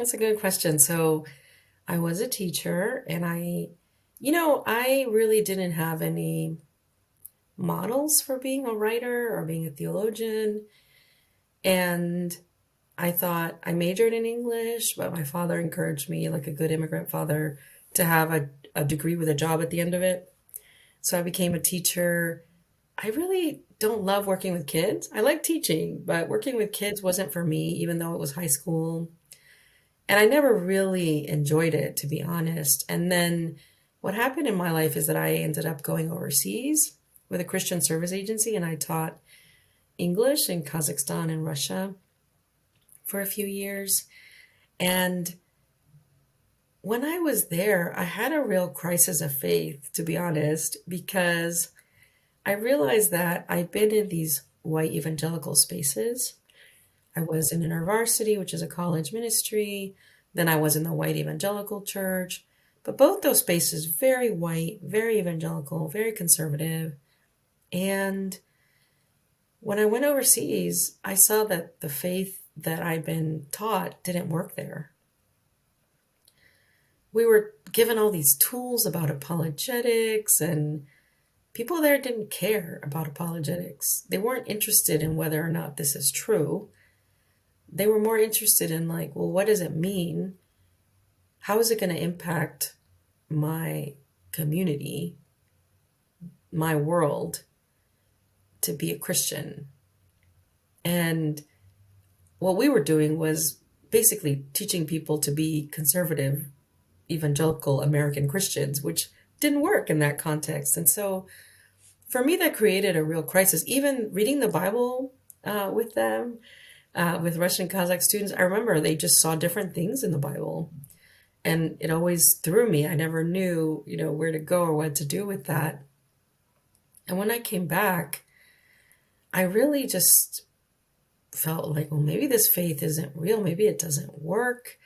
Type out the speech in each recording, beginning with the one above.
That's a good question. So I was a teacher and I really didn't have any models for being a writer or being a theologian. And I thought I majored in English, but my father encouraged me, like a good immigrant father, to have a degree with a job at the end of it. So I became a teacher. I really don't love working with kids. I like teaching, but working with kids wasn't for me, even though it was high school. And I never really enjoyed it, to be honest. And then what happened in my life is that I ended up going overseas with a Christian service agency, and I taught English in Kazakhstan and Russia for a few years. And when I was there, I had a real crisis of faith, to be honest, because I realized that I'd been in these white evangelical spaces. I was in InterVarsity, which is a college ministry. Then I was in the white evangelical church. But both those spaces, very white, very evangelical, very conservative. And when I went overseas, I saw that the faith that I'd been taught didn't work there. We were given all these tools about apologetics, and people there didn't care about apologetics. They weren't interested in whether or not this is true. They were more interested in, like, well, what does it mean? How is it going to impact my community, my world, to be a Christian? And what we were doing was basically teaching people to be conservative, evangelical American Christians, which didn't work in that context. And so for me, that created a real crisis. Even reading the Bible with them, with Russian Kazakh students, I remember they just saw different things in the Bible. And it always threw me. I never knew, where to go or what to do with that. And when I came back, I really just felt like, well, maybe this faith isn't real. Maybe it doesn't work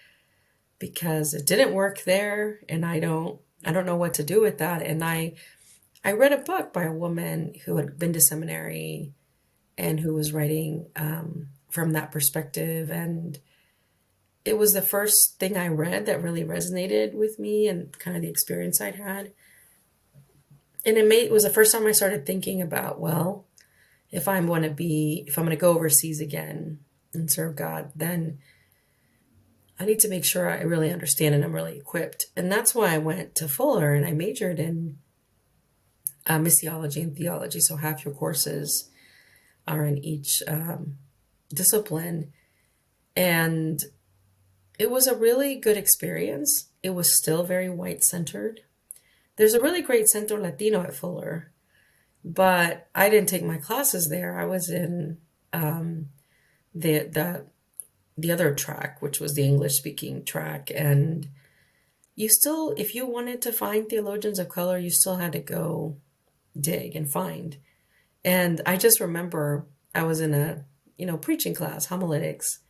because it didn't work there, and I don't know what to do with that. And I read a book by a woman who had been to seminary and who was writing from that perspective. And it was the first thing I read that really resonated with me and kind of the experience I'd had. And it was the first time I started thinking about, well, if I'm going to go overseas again and serve God, then I need to make sure I really understand and I'm really equipped. And that's why I went to Fuller and I majored in missiology and theology. So half your courses are in each discipline. And it was a really good experience. It was still very white-centered. There's a really great Centro Latino at Fuller, but I didn't take my classes there. I was in the other track, which was the English-speaking track. And if you wanted to find theologians of color, you still had to go dig and find. And I just remember I was in a, preaching class, homiletics.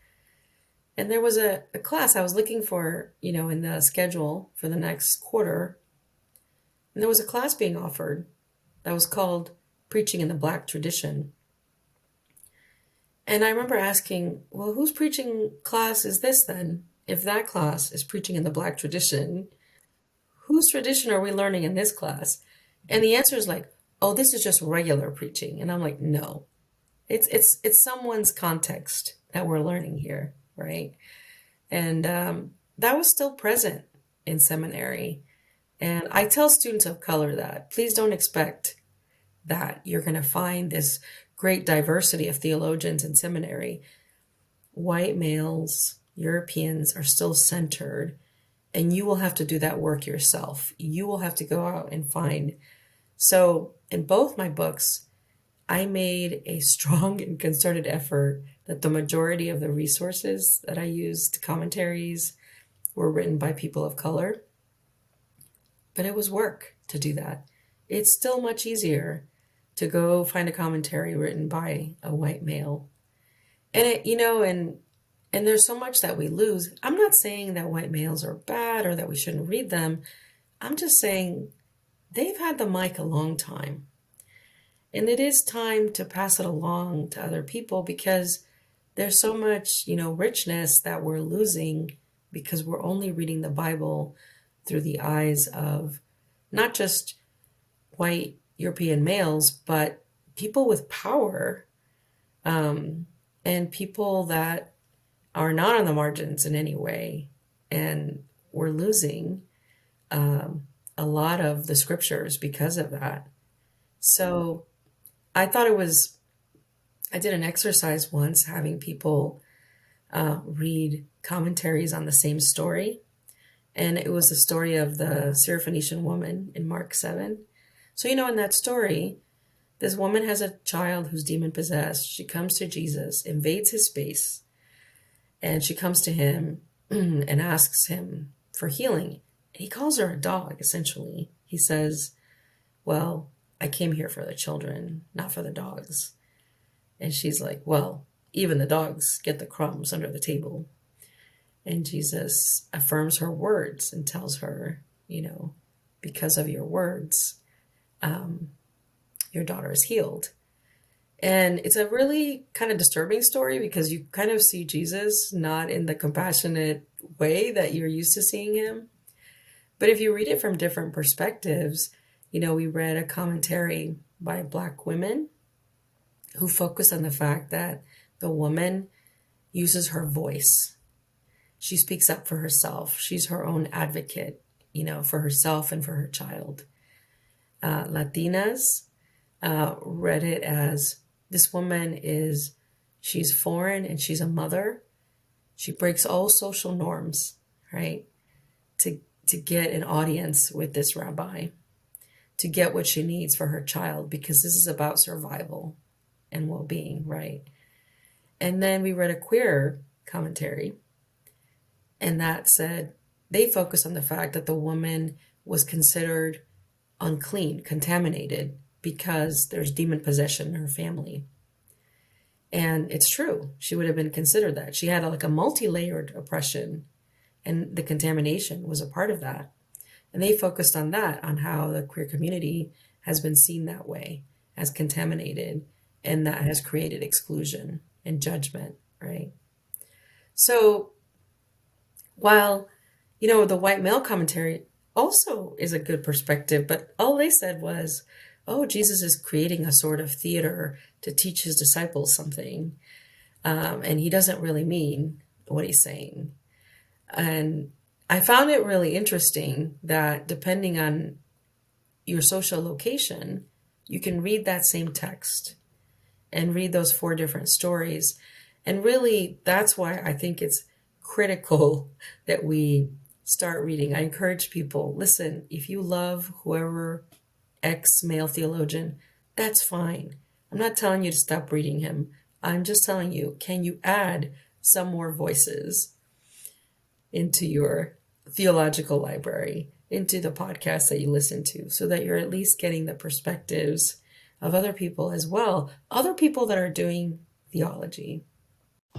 And there was a class I was looking for, in the schedule for the next quarter. And there was a class being offered that was called Preaching in the Black Tradition. And I remember asking, well, whose preaching class is this then? If that class is preaching in the Black tradition, whose tradition are we learning in this class? And the answer is like, oh, this is just regular preaching. And I'm like, no, it's someone's context that we're learning here, right? And that was still present in seminary. And I tell students of color that please don't expect that you're going to find this great diversity of theologians in seminary. White males, Europeans are still centered, and you will have to do that work yourself. You will have to go out and find. So in both my books, I made a strong and concerted effort that the majority of the resources that I used, commentaries, were written by people of color. But it was work to do that. It's still much easier to go find a commentary written by a white male. And and there's so much that we lose. I'm not saying that white males are bad or that we shouldn't read them. I'm just saying they've had the mic a long time. And it is time to pass it along to other people because there's so much, richness that we're losing because we're only reading the Bible through the eyes of not just white European males, but people with power, and people that are not on the margins in any way. And we're losing a lot of the scriptures because of that. So I did an exercise once having people read commentaries on the same story. And it was the story of the Syrophoenician woman in Mark 7. So, in that story, this woman has a child who's demon possessed. She comes to Jesus, invades his space, and she comes to him and asks him for healing. And he calls her a dog, essentially. He says, well, I came here for the children, not for the dogs. And she's like, well, even the dogs get the crumbs under the table. And Jesus affirms her words and tells her, because of your words, your daughter is healed. And it's a really kind of disturbing story because you kind of see Jesus not in the compassionate way that you're used to seeing him. But if you read it from different perspectives, we read a commentary by Black women who focus on the fact that the woman uses her voice. She speaks up for herself. She's her own advocate, for herself and for her child. Latinas read it as this woman she's foreign and she's a mother. She breaks all social norms, right? To get an audience with this rabbi, to get what she needs for her child, because this is about survival and well-being, right? And then we read a queer commentary, and that said, they focus on the fact that the woman was considered unclean, contaminated, because there's demon possession in her family. And it's true. She would have been considered that. She had a multi-layered oppression, and the contamination was a part of that. And they focused on that, on how the queer community has been seen that way, as contaminated, and that has created exclusion and judgment, right? So while, the white male commentary also is a good perspective, but all they said was, oh, Jesus is creating a sort of theater to teach his disciples something. And he doesn't really mean what he's saying. And I found it really interesting that depending on your social location, you can read that same text and read those 4 different stories. And really, that's why I think it's critical that we start reading. I encourage people, listen, if you love whoever ex-male theologian, that's fine. I'm not telling you to stop reading him. I'm just telling you, can you add some more voices into your theological library, into the podcast that you listen to, so that you're at least getting the perspectives of other people as well, other people that are doing theology.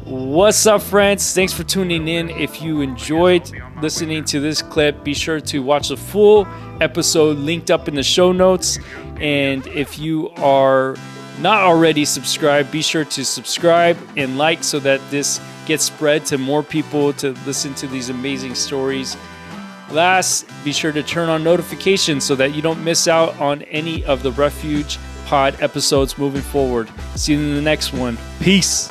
What's up, friends? Thanks for tuning in. If you enjoyed listening to this clip, be sure to watch the full episode linked up in the show notes. And if you are not already subscribed, be sure to subscribe and like so that this gets spread to more people to listen to these amazing stories. Last, be sure to turn on notifications so that you don't miss out on any of the Refuge Pod episodes moving forward. See you in the next one. Peace.